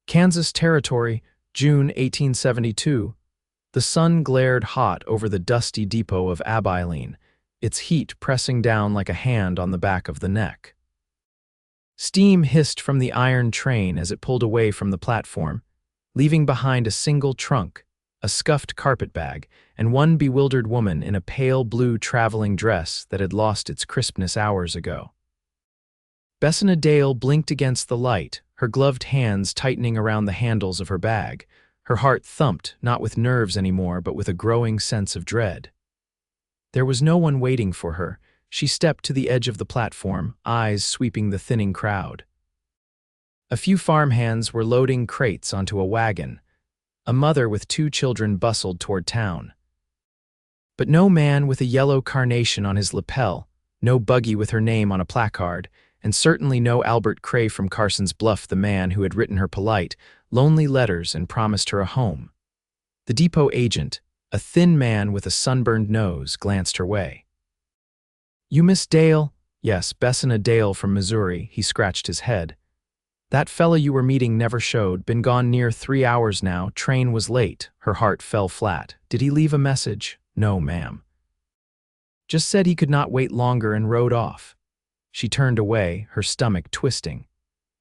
Kansas Territory, June 1872. The sun glared hot over the dusty depot of Abilene, its heat pressing down like a hand on the back of the neck. Steam hissed from the iron train as it pulled away from the platform, leaving behind a single trunk, a scuffed carpetbag, and one bewildered woman in a pale blue traveling dress that had lost its crispness hours ago. Bessina Dale blinked against the light, her gloved hands tightening around the handles of her bag. Her heart thumped, not with nerves anymore, but with a growing sense of dread. There was no one waiting for her. She stepped to the edge of the platform, eyes sweeping the thinning crowd. A few farmhands were loading crates onto a wagon. A mother with 2 children bustled toward town. But no man with a yellow carnation on his lapel, no buggy with her name on a placard, and certainly no Albert Cray from Carson's Bluff, the man who had written her polite, lonely letters and promised her a home. The depot agent, a thin man with a sunburned nose, glanced her way. "You Miss Dale?" "Yes, Bessina Dale from Missouri." He scratched his head. "That fella you were meeting never showed. Been gone near 3 hours now. Train was late." Her heart fell flat. "Did he leave a message?" "No, ma'am. Just said he could not wait longer and rode off." She turned away, her stomach twisting.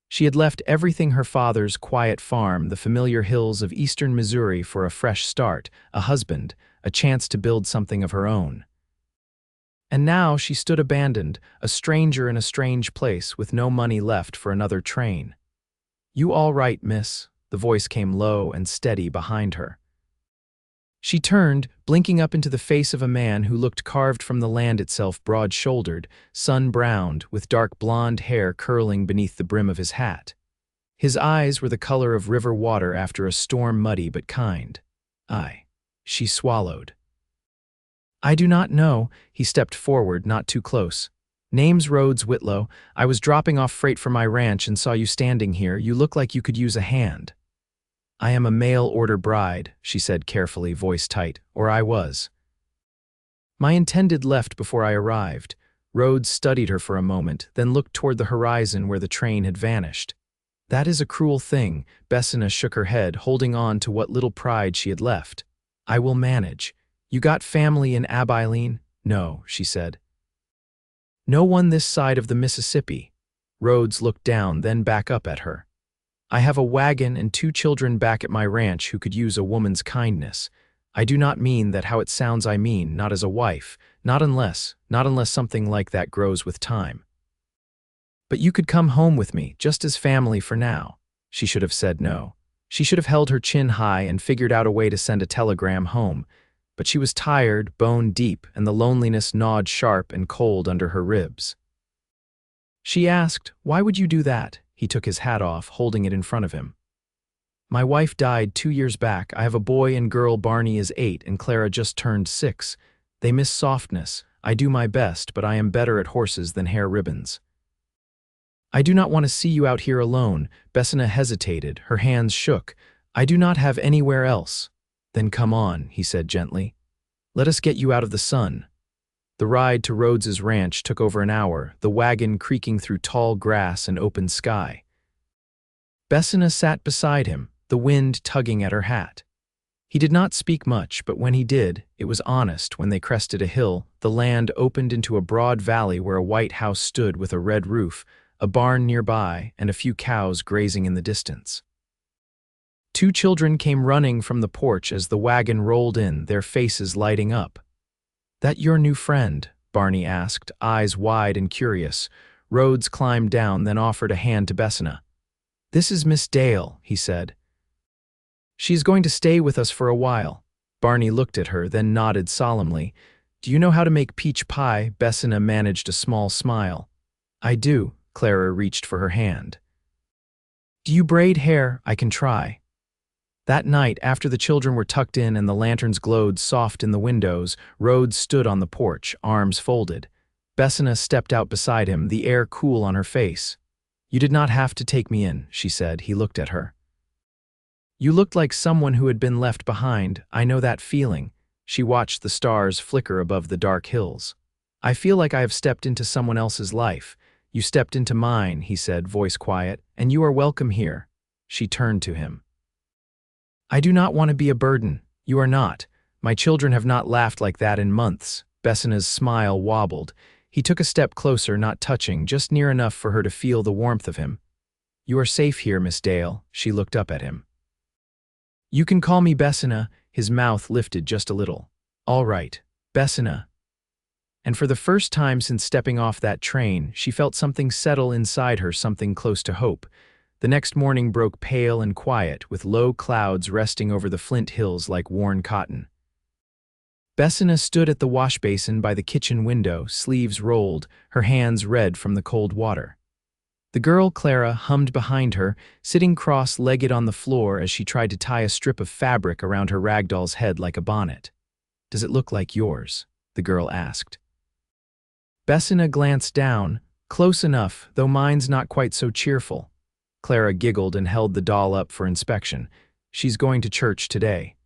She had left everything, her father's quiet farm, the familiar hills of eastern Missouri, for a fresh start, a husband, a chance to build something of her own. And now she stood abandoned, a stranger in a strange place, with no money left for another train. "You all right, miss?" The voice came low and steady behind her. She turned, blinking up into the face of a man who looked carved from the land itself, broad-shouldered, sun-browned, with dark blonde hair curling beneath the brim of his hat. His eyes were the color of river water after a storm, muddy but kind. She swallowed. "I do not know." He stepped forward, not too close. "Name's Rhodes Whitlow. I was dropping off freight for my ranch and saw you standing here. You look like you could use a hand." "I am a mail-order bride," she said carefully, voice tight, "or I was. My intended left before I arrived." Rhodes studied her for a moment, then looked toward the horizon where the train had vanished. "That is a cruel thing." Bessina shook her head, holding on to what little pride she had left. "I will manage. You got family in Abilene?" "No," she said. "No one this side of the Mississippi." Rhodes looked down, then back up at her. "I have a wagon and 2 children back at my ranch who could use a woman's kindness. I do not mean that how it sounds. I mean, not as a wife, not unless something like that grows with time. But you could come home with me, just as family for now." She should have said no. She should have held her chin high and figured out a way to send a telegram home. But she was tired, bone deep, and the loneliness gnawed sharp and cold under her ribs. She asked, "Why would you do that?" He took his hat off, holding it in front of him. "My wife died 2 years back. I have a boy and girl. Barney is 8 and Clara just turned 6. They miss softness. I do my best, but I am better at horses than hair ribbons. I do not want to see you out here alone." Bessina hesitated, her hands shook. "I do not have anywhere else." "Then come on," he said gently. "Let us get you out of the sun." The ride to Rhodes's ranch took over an hour, the wagon creaking through tall grass and open sky. Bessina sat beside him, the wind tugging at her hat. He did not speak much, but when he did, it was honest. When they crested a hill, the land opened into a broad valley where a white house stood with a red roof, a barn nearby, and a few cows grazing in the distance. 2 children came running from the porch as the wagon rolled in, their faces lighting up. "That your new friend?" Barney asked, eyes wide and curious. Rhodes climbed down, then offered a hand to Bessina. "This is Miss Dale," he said. "She is going to stay with us for a while." Barney looked at her, then nodded solemnly. "Do you know how to make peach pie?" Bessina managed a small smile. "I do." Clara reached for her hand. "Do you braid hair?" "I can try." That night, after the children were tucked in and the lanterns glowed soft in the windows, Rhodes stood on the porch, arms folded. Bessina stepped out beside him, the air cool on her face. "You did not have to take me in," she said. He looked at her. "You looked like someone who had been left behind. I know that feeling." She watched the stars flicker above the dark hills. "I feel like I have stepped into someone else's life." "You stepped into mine," he said, voice quiet, "and you are welcome here." She turned to him. I do not want to be a burden. You are not. My children have not laughed like that in months. Bessina's smile wobbled. He took a step closer, not touching, just near enough for her to feel the warmth of him. You are safe here, Miss Dale. She looked up at him. You can call me Bessina. His mouth lifted just a little. All right, Bessina. And for the first time since stepping off that train, she felt something settle inside her, something close to hope. The next morning broke pale and quiet, with low clouds resting over the Flint Hills like worn cotton. Bessina stood at the wash basin by the kitchen window, sleeves rolled, her hands red from the cold water. The girl, Clara, hummed behind her, sitting cross-legged on the floor as she tried to tie a strip of fabric around her ragdoll's head like a bonnet. Does it look like yours? The girl asked. Bessina glanced down, close enough, though mine's not quite so cheerful. Clara giggled and held the doll up for inspection. She's going to church today.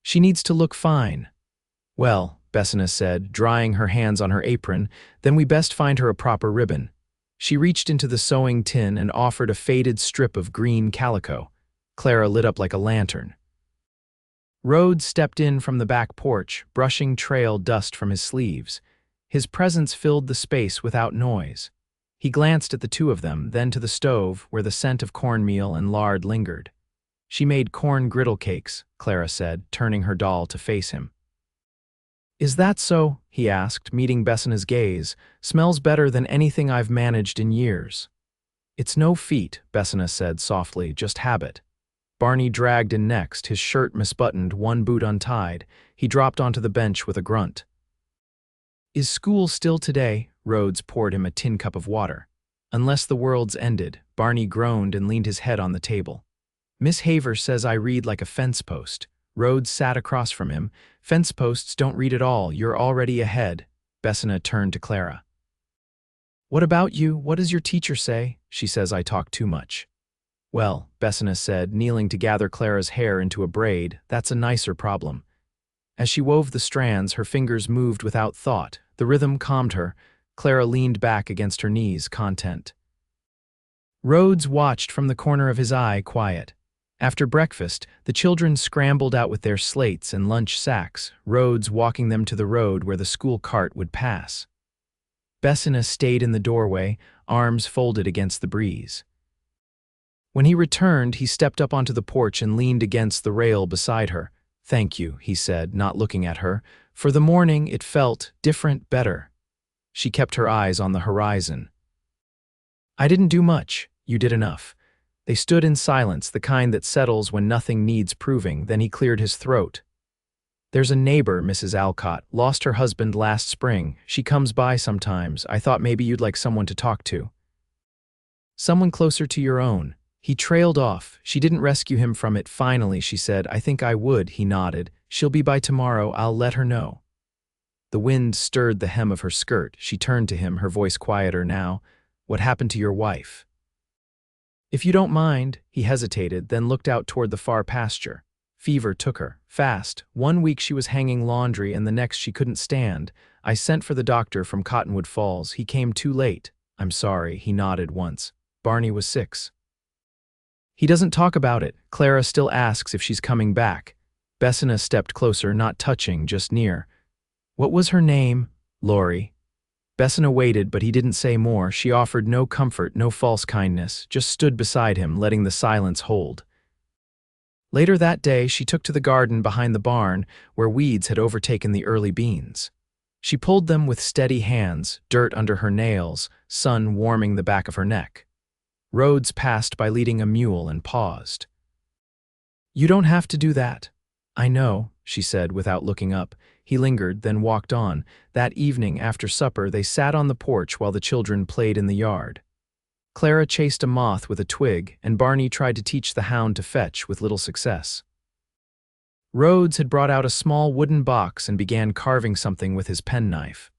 She needs to look fine. Well, Bessina said, drying her hands on her apron, then we best find her a proper ribbon. She reached into the sewing tin and offered a faded strip of green calico. Clara lit up like a lantern. Rhodes stepped in from the back porch, brushing trail dust from his sleeves. His presence filled the space without noise. He glanced at the two of them, then to the stove, where the scent of cornmeal and lard lingered. She made corn griddle cakes, Clara said, turning her doll to face him. Is that so? He asked, meeting Bessina's gaze. Smells better than anything I've managed in years. It's no feat, Bessina said softly, just habit. Barney dragged in next, his shirt misbuttoned, one boot untied. He dropped onto the bench with a grunt. Is school still today? Rhodes poured him a tin cup of water. Unless the world's ended, Barney groaned and leaned his head on the table. Miss Haver says I read like a fence post. Rhodes sat across from him. Fence posts don't read at all. You're already ahead. Bessina turned to Clara. What about you? What does your teacher say? She says I talk too much. Well, Bessina said, kneeling to gather Clara's hair into a braid, that's a nicer problem. As she wove the strands, her fingers moved without thought. The rhythm calmed her. Clara leaned back against her knees, content. Rhodes watched from the corner of his eye, quiet. After breakfast, the children scrambled out with their slates and lunch sacks, Rhodes walking them to the road where the school cart would pass. Bessina stayed in the doorway, arms folded against the breeze. When he returned, he stepped up onto the porch and leaned against the rail beside her. Thank you, he said, not looking at her. For the morning, it felt different, better. She kept her eyes on the horizon. I didn't do much. You did enough. They stood in silence, the kind that settles when nothing needs proving. Then he cleared his throat. There's a neighbor, Mrs. Alcott, lost her husband last spring. She comes by sometimes. I thought maybe you'd like someone to talk to. Someone closer to your own. He trailed off. She didn't rescue him from it. Finally, she said, I think I would. He nodded. She'll be by tomorrow. I'll let her know. The wind stirred the hem of her skirt. She turned to him, her voice quieter now. What happened to your wife? If you don't mind, he hesitated, then looked out toward the far pasture. Fever took her, fast. 1 week she was hanging laundry and the next she couldn't stand. I sent for the doctor from Cottonwood Falls. He came too late. I'm sorry, he nodded once. Barney was 6. He doesn't talk about it. Clara still asks if she's coming back. Bessina stepped closer, not touching, just near. What was her name? Laurie. Bessina waited, but he didn't say more. She offered no comfort, no false kindness, just stood beside him, letting the silence hold. Later that day, she took to the garden behind the barn, where weeds had overtaken the early beans. She pulled them with steady hands, dirt under her nails, sun warming the back of her neck. Rhodes passed by leading a mule and paused. You don't have to do that. I know, she said without looking up. He lingered, then walked on. That evening, after supper, they sat on the porch while the children played in the yard. Clara chased a moth with a twig, and Barney tried to teach the hound to fetch with little success. Rhodes had brought out a small wooden box and began carving something with his penknife.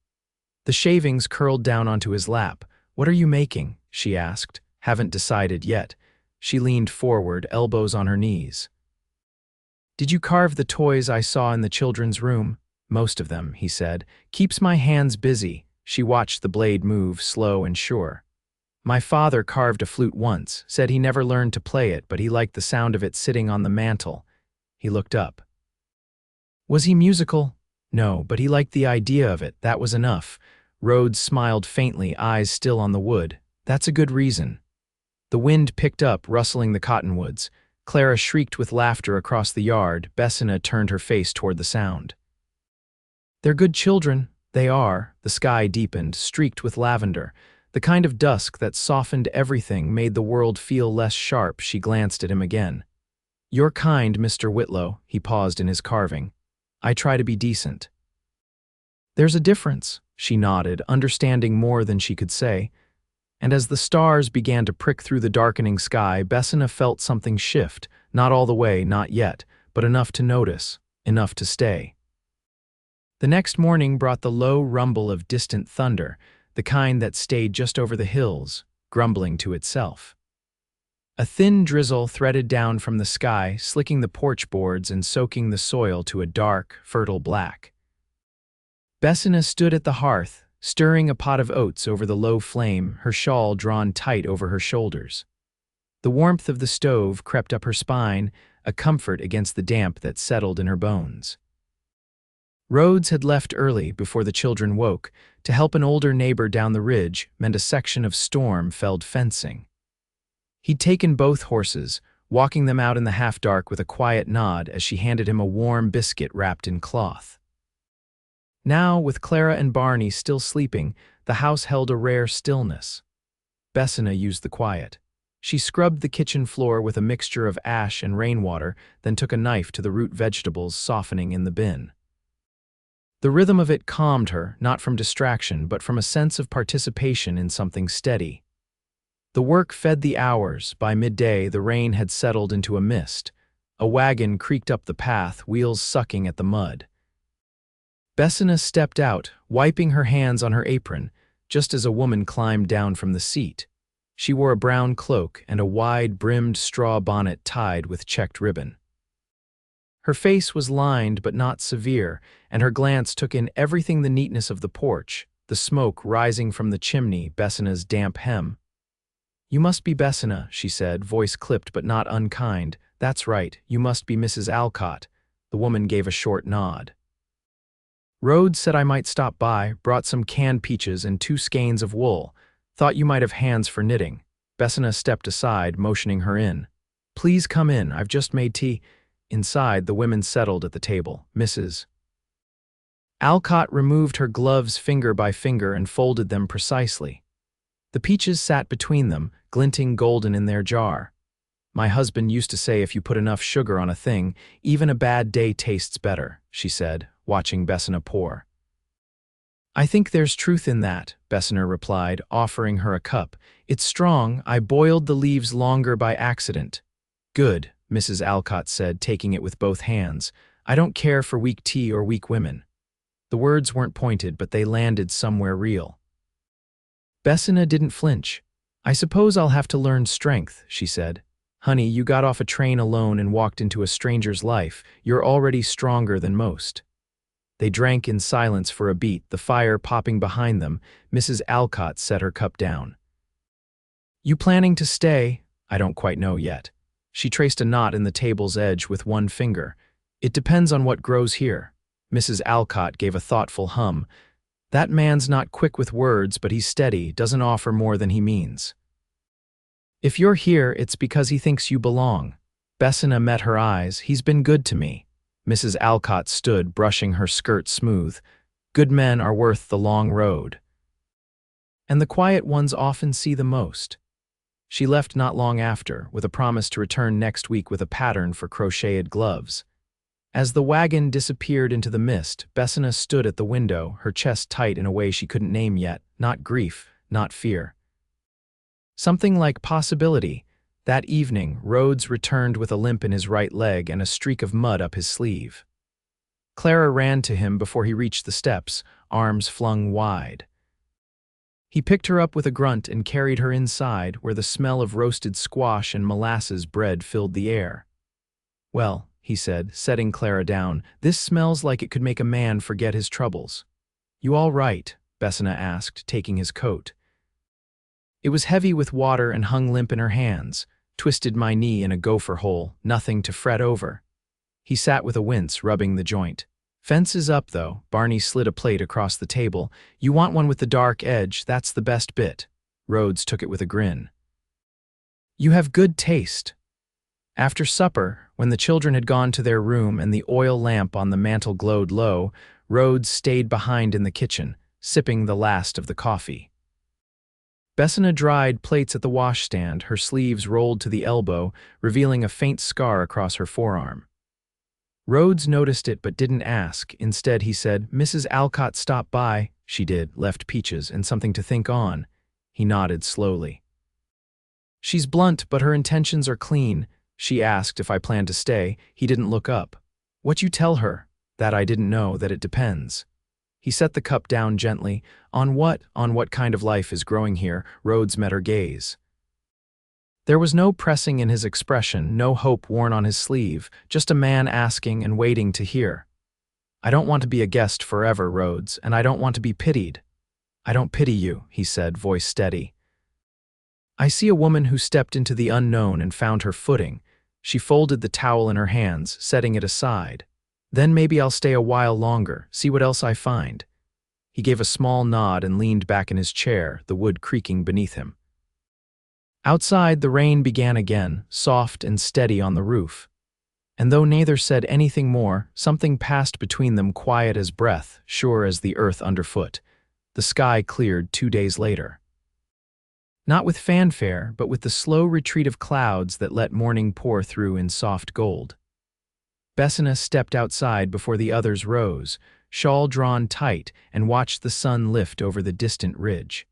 The shavings curled down onto his lap. What are you making? She asked. Haven't decided yet. She leaned forward, elbows on her knees. Did you carve the toys I saw in the children's room? Most of them, he said. Keeps my hands busy. She watched the blade move, slow and sure. My father carved a flute once, said he never learned to play it, but he liked the sound of it sitting on the mantel. He looked up. Was he musical? No, but he liked the idea of it, that was enough. Rhodes smiled faintly, eyes still on the wood. That's a good reason. The wind picked up, rustling the cottonwoods. Clara shrieked with laughter across the yard. Bessina turned her face toward the sound. They're good children. They are. The sky deepened, streaked with lavender. The kind of dusk that softened everything, made the world feel less sharp. She glanced at him again. You're kind, Mr. Whitlow. He paused in his carving. I try to be decent. There's a difference, she nodded, understanding more than she could say. And as the stars began to prick through the darkening sky, Bessina felt something shift, not all the way, not yet, but enough to notice, enough to stay. The next morning brought the low rumble of distant thunder, the kind that stayed just over the hills, grumbling to itself. A thin drizzle threaded down from the sky, slicking the porch boards and soaking the soil to a dark, fertile black. Bessina stood at the hearth, stirring a pot of oats over the low flame, her shawl drawn tight over her shoulders. The warmth of the stove crept up her spine, a comfort against the damp that settled in her bones. Rhodes had left early, before the children woke, to help an older neighbor down the ridge mend a section of storm-felled fencing. He'd taken both horses, walking them out in the half-dark with a quiet nod as she handed him a warm biscuit wrapped in cloth. Now, with Clara and Barney still sleeping, the house held a rare stillness. Bessina used the quiet. She scrubbed the kitchen floor with a mixture of ash and rainwater, then took a knife to the root vegetables softening in the bin. The rhythm of it calmed her, not from distraction, but from a sense of participation in something steady. The work fed the hours. By midday, the rain had settled into a mist. A wagon creaked up the path, wheels sucking at the mud. Bessina stepped out, wiping her hands on her apron, just as a woman climbed down from the seat. She wore a brown cloak and a wide-brimmed straw bonnet tied with checked ribbon. Her face was lined but not severe, and her glance took in everything: the neatness of the porch, the smoke rising from the chimney, Bessina's damp hem. You must be Bessina, she said, voice clipped but not unkind. That's right, you must be Mrs. Alcott. The woman gave a short nod. Rhodes said I might stop by, brought some canned peaches and 2 skeins of wool. Thought you might have hands for knitting. Bessina stepped aside, motioning her in. Please come in, I've just made tea. Inside, the women settled at the table. Mrs. Alcott removed her gloves finger by finger and folded them precisely. The peaches sat between them, glinting golden in their jar. My husband used to say if you put enough sugar on a thing, even a bad day tastes better, she said, watching Bessina pour. I think there's truth in that, Bessina replied, offering her a cup. It's strong. I boiled the leaves longer by accident. Good, Mrs. Alcott said, taking it with both hands. I don't care for weak tea or weak women. The words weren't pointed, but they landed somewhere real. Bessina didn't flinch. I suppose I'll have to learn strength, she said. Honey, you got off a train alone and walked into a stranger's life. You're already stronger than most. They drank in silence for a beat, the fire popping behind them. Mrs. Alcott set her cup down. You planning to stay? I don't quite know yet. She traced a knot in the table's edge with one finger. It depends on what grows here. Mrs. Alcott gave a thoughtful hum. That man's not quick with words, but he's steady, doesn't offer more than he means. If you're here, it's because he thinks you belong. Bessina met her eyes. He's been good to me. Mrs. Alcott stood, brushing her skirt smooth. Good men are worth the long road. And the quiet ones often see the most. She left not long after, with a promise to return next week with a pattern for crocheted gloves. As the wagon disappeared into the mist, Bessina stood at the window, her chest tight in a way she couldn't name yet, not grief, not fear. Something like possibility. That evening, Rhodes returned with a limp in his right leg and a streak of mud up his sleeve. Clara ran to him before he reached the steps, arms flung wide. He picked her up with a grunt and carried her inside, where the smell of roasted squash and molasses bread filled the air. Well, he said, setting Clara down, this smells like it could make a man forget his troubles. You all right? Bessina asked, taking his coat. It was heavy with water and hung limp in her hands. Twisted my knee in a gopher hole, nothing to fret over. He sat with a wince, rubbing the joint. Fence is up, though. Barney slid a plate across the table. You want one with the dark edge, that's the best bit. Rhodes took it with a grin. You have good taste. After supper, when the children had gone to their room and the oil lamp on the mantel glowed low, Rhodes stayed behind in the kitchen, sipping the last of the coffee. Bessina dried plates at the washstand, her sleeves rolled to the elbow, revealing a faint scar across her forearm. Rhodes noticed it but didn't ask. Instead, he said, Mrs. Alcott stopped by. She did, left peaches and something to think on. He nodded slowly. She's blunt, but her intentions are clean. She asked if I planned to stay. He didn't look up. What you tell her? That I didn't know, that it depends. He set the cup down gently. On what kind of life is growing here? Rhodes met her gaze. There was no pressing in his expression, no hope worn on his sleeve, just a man asking and waiting to hear. I don't want to be a guest forever, Rhodes, and I don't want to be pitied. I don't pity you, he said, voice steady. I see a woman who stepped into the unknown and found her footing. She folded the towel in her hands, setting it aside. Then maybe I'll stay a while longer, see what else I find. He gave a small nod and leaned back in his chair, the wood creaking beneath him. Outside, the rain began again, soft and steady on the roof. And though neither said anything more, something passed between them, quiet as breath, sure as the earth underfoot. The sky cleared 2 days later. Not with fanfare, but with the slow retreat of clouds that let morning pour through in soft gold. Bessina stepped outside before the others rose, shawl drawn tight, and watched the sun lift over the distant ridge.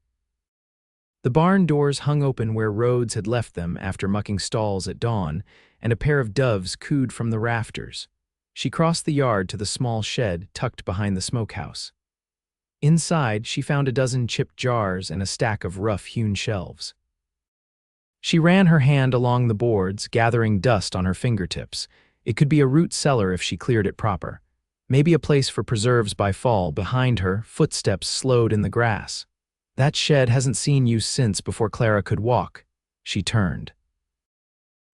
The barn doors hung open where Rhodes had left them after mucking stalls at dawn, and a pair of doves cooed from the rafters. She crossed the yard to the small shed tucked behind the smokehouse. Inside, she found a dozen chipped jars and a stack of rough-hewn shelves. She ran her hand along the boards, gathering dust on her fingertips. It could be a root cellar if she cleared it proper. Maybe a place for preserves by fall. Behind her, footsteps slowed in the grass. That shed hasn't seen use since before Clara could walk. She turned.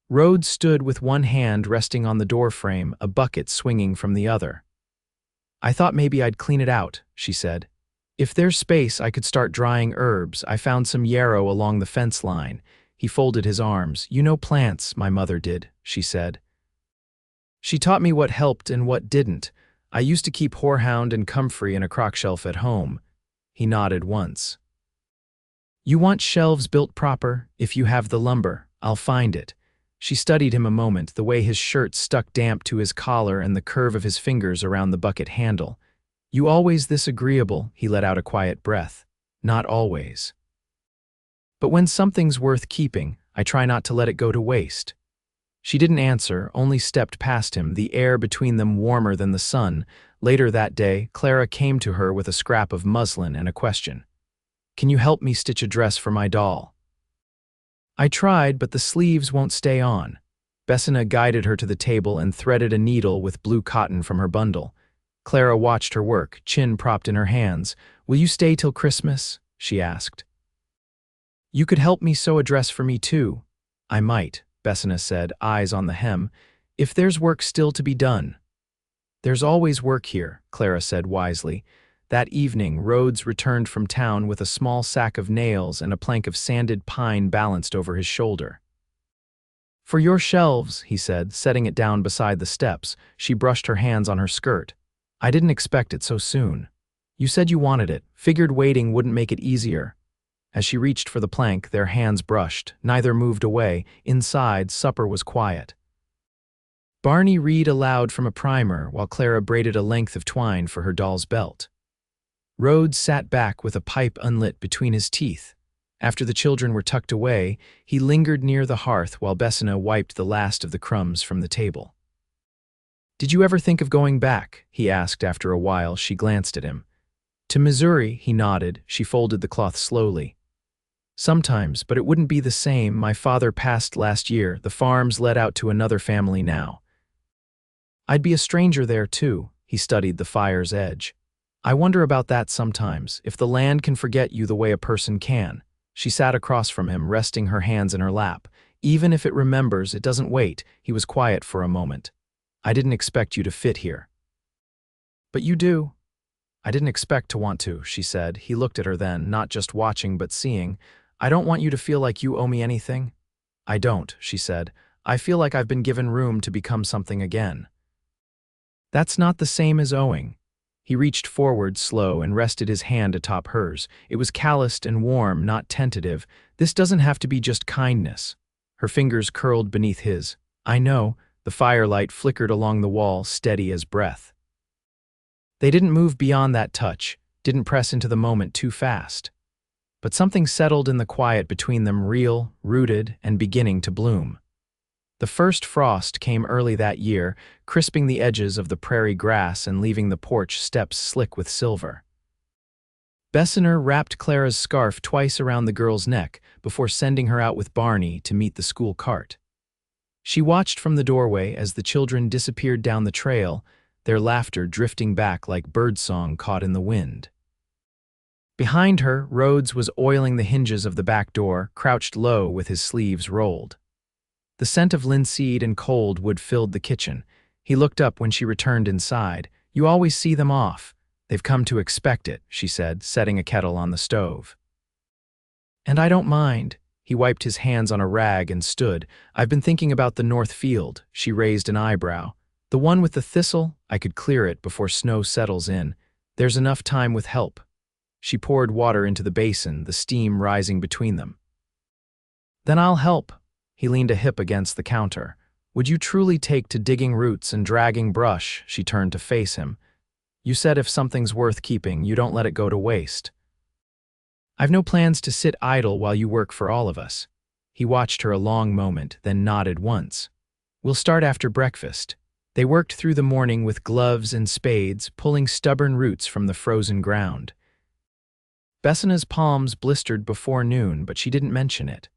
Rhodes stood with one hand resting on the doorframe, a bucket swinging from the other. I thought maybe I'd clean it out, she said. If there's space, I could start drying herbs. I found some yarrow along the fence line. He folded his arms. You know plants, my mother did, she said. She taught me what helped and what didn't. I used to keep horehound and comfrey in a crock shelf at home. He nodded once. You want shelves built proper? If you have the lumber, I'll find it. She studied him a moment, the way his shirt stuck damp to his collar and the curve of his fingers around the bucket handle. You always this agreeable, he let out a quiet breath. Not always. But when something's worth keeping, I try not to let it go to waste. She didn't answer, only stepped past him, the air between them warmer than the sun. Later that day, Clara came to her with a scrap of muslin and a question. Can you help me stitch a dress for my doll? I tried, but the sleeves won't stay on. Bessina guided her to the table and threaded a needle with blue cotton from her bundle. Clara watched her work, chin propped in her hands. Will you stay till Christmas? She asked. You could help me sew a dress for me too. I might, Bessina said, eyes on the hem, if there's work still to be done. There's always work here, Clara said wisely. That evening, Rhodes returned from town with a small sack of nails and a plank of sanded pine balanced over his shoulder. For your shelves, he said, setting it down beside the steps. She brushed her hands on her skirt. I didn't expect it so soon. You said you wanted it, figured waiting wouldn't make it easier. As she reached for the plank, their hands brushed. Neither moved away. Inside, supper was quiet. Barney read aloud from a primer while Clara braided a length of twine for her doll's belt. Rhodes sat back with a pipe unlit between his teeth. After the children were tucked away, he lingered near the hearth while Bessina wiped the last of the crumbs from the table. Did you ever think of going back? He asked after a while. She glanced at him. To Missouri, he nodded. She folded the cloth slowly. Sometimes, but it wouldn't be the same. My father passed last year. The farm's let out to another family now. I'd be a stranger there too. He studied the fire's edge. I wonder about that sometimes, if the land can forget you the way a person can. She sat across from him, resting her hands in her lap. Even if it remembers, it doesn't wait. He was quiet for a moment. I didn't expect you to fit here. But you do. I didn't expect to want to, she said. He looked at her then, not just watching but seeing. I don't want you to feel like you owe me anything. I don't, she said. I feel like I've been given room to become something again. That's not the same as owing. He reached forward, slow, and rested his hand atop hers. It was calloused and warm, not tentative. This doesn't have to be just kindness. Her fingers curled beneath his. I know. The firelight flickered along the wall, steady as breath. They didn't move beyond that touch, didn't press into the moment too fast. But something settled in the quiet between them, real, rooted, and beginning to bloom. The first frost came early that year, crisping the edges of the prairie grass and leaving the porch steps slick with silver. Bessina wrapped Clara's scarf twice around the girl's neck before sending her out with Barney to meet the school cart. She watched from the doorway as the children disappeared down the trail, their laughter drifting back like birdsong caught in the wind. Behind her, Rhodes was oiling the hinges of the back door, crouched low with his sleeves rolled. The scent of linseed and cold wood filled the kitchen. He looked up when she returned inside. You always see them off. They've come to expect it, she said, setting a kettle on the stove. And I don't mind. He wiped his hands on a rag and stood. I've been thinking about the north field. She raised an eyebrow. The one with the thistle? I could clear it before snow settles in. There's enough time with help. She poured water into the basin, the steam rising between them. Then I'll help. He leaned a hip against the counter. Would you truly take to digging roots and dragging brush? She turned to face him. You said if something's worth keeping, you don't let it go to waste. I've no plans to sit idle while you work for all of us. He watched her a long moment, then nodded once. We'll start after breakfast. They worked through the morning with gloves and spades, pulling stubborn roots from the frozen ground. Bessina's palms blistered before noon, but she didn't mention it.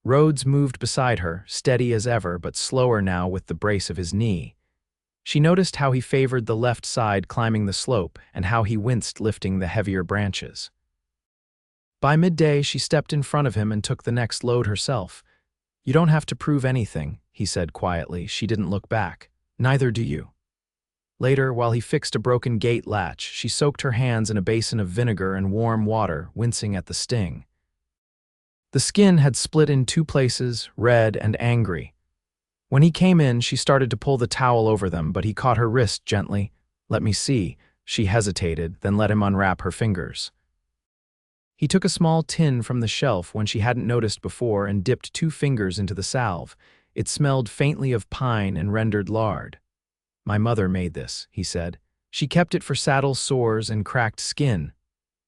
Rhodes moved beside her, steady as ever, but slower now with the brace of his knee. She noticed how he favored the left side climbing the slope and how he winced lifting the heavier branches. By midday, she stepped in front of him and took the next load herself. You don't have to prove anything, he said quietly. She didn't look back. Neither do you. Later, while he fixed a broken gate latch, she soaked her hands in a basin of vinegar and warm water, wincing at the sting. The skin had split in two places, red and angry. When he came in, she started to pull the towel over them, but he caught her wrist gently. Let me see. She hesitated, then let him unwrap her fingers. He took a small tin from the shelf when she hadn't noticed before and dipped 2 fingers into the salve. It smelled faintly of pine and rendered lard. My mother made this, he said. She kept it for saddle sores and cracked skin.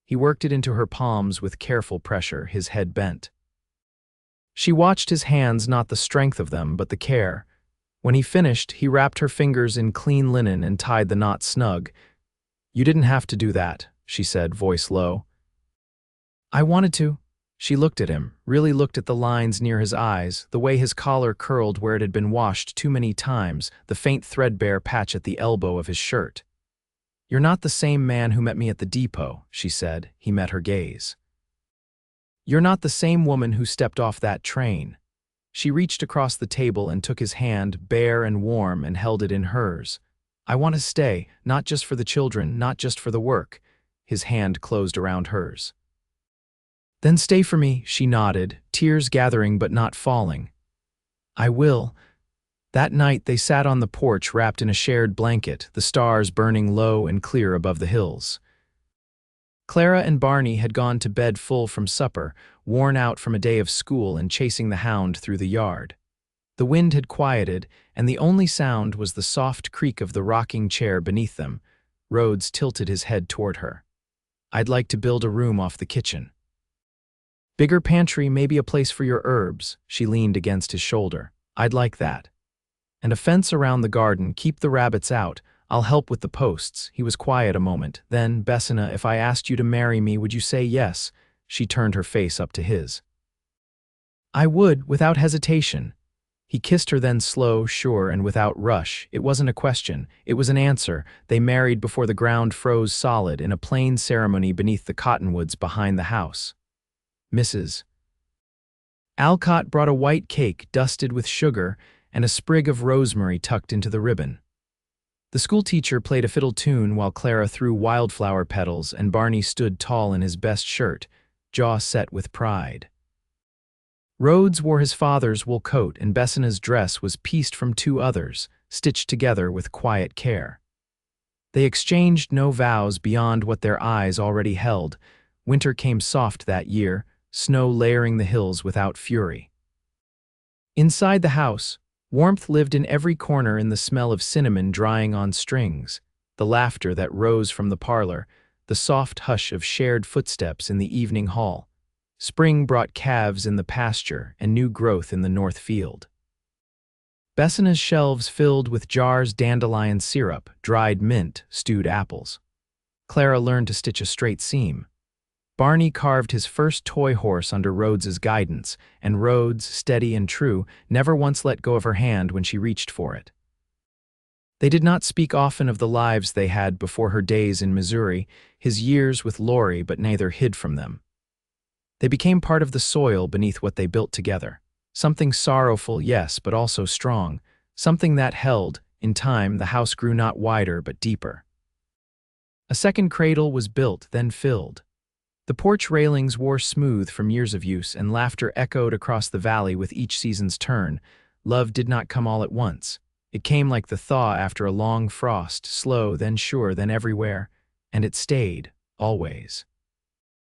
He worked it into her palms with careful pressure, his head bent. She watched his hands, not the strength of them, but the care. When he finished, he wrapped her fingers in clean linen and tied the knot snug. You didn't have to do that, she said, voice low. I wanted to. She looked at him, really looked at the lines near his eyes, the way his collar curled where it had been washed too many times, the faint threadbare patch at the elbow of his shirt. You're not the same man who met me at the depot, she said. He met her gaze. You're not the same woman who stepped off that train. She reached across the table and took his hand, bare and warm, and held it in hers. I want to stay, not just for the children, not just for the work. His hand closed around hers. Then stay for me, she nodded, tears gathering but not falling. I will. That night they sat on the porch wrapped in a shared blanket, the stars burning low and clear above the hills. Clara and Barney had gone to bed full from supper, worn out from a day of school and chasing the hound through the yard. The wind had quieted, and the only sound was the soft creak of the rocking chair beneath them. Rhodes tilted his head toward her. I'd like to build a room off the kitchen. Bigger pantry, maybe a place for your herbs. She leaned against his shoulder. I'd like that. And a fence around the garden, keep the rabbits out. I'll help with the posts. He was quiet a moment. Then, Bessina, if I asked you to marry me, would you say yes? She turned her face up to his. I would, without hesitation. He kissed her then, slow, sure, and without rush. It wasn't a question. It was an answer. They married before the ground froze solid in a plain ceremony beneath the cottonwoods behind the house. Mrs. Alcott brought a white cake dusted with sugar and a sprig of rosemary tucked into the ribbon. The schoolteacher played a fiddle tune while Clara threw wildflower petals and Barney stood tall in his best shirt, jaw set with pride. Rhodes wore his father's wool coat and Bessina's dress was pieced from two others, stitched together with quiet care. They exchanged no vows beyond what their eyes already held. Winter came soft that year, snow layering the hills without fury. Inside the house, warmth lived in every corner in the smell of cinnamon drying on strings, the laughter that rose from the parlor, the soft hush of shared footsteps in the evening hall. Spring brought calves in the pasture and new growth in the north field. Bessina's shelves filled with jars dandelion syrup, dried mint, stewed apples. Clara learned to stitch a straight seam. Barney carved his first toy horse under Rhodes's guidance, and Rhodes, steady and true, never once let go of her hand when she reached for it. They did not speak often of the lives they had before her days in Missouri, his years with Laurie, but neither hid from them. They became part of the soil beneath what they built together. Something sorrowful, yes, but also strong. Something that held. In time, the house grew not wider but deeper. A second cradle was built, then filled. The porch railings wore smooth from years of use, and laughter echoed across the valley with each season's turn. Love did not come all at once. It came like the thaw after a long frost, slow, then sure, then everywhere. And it stayed, always.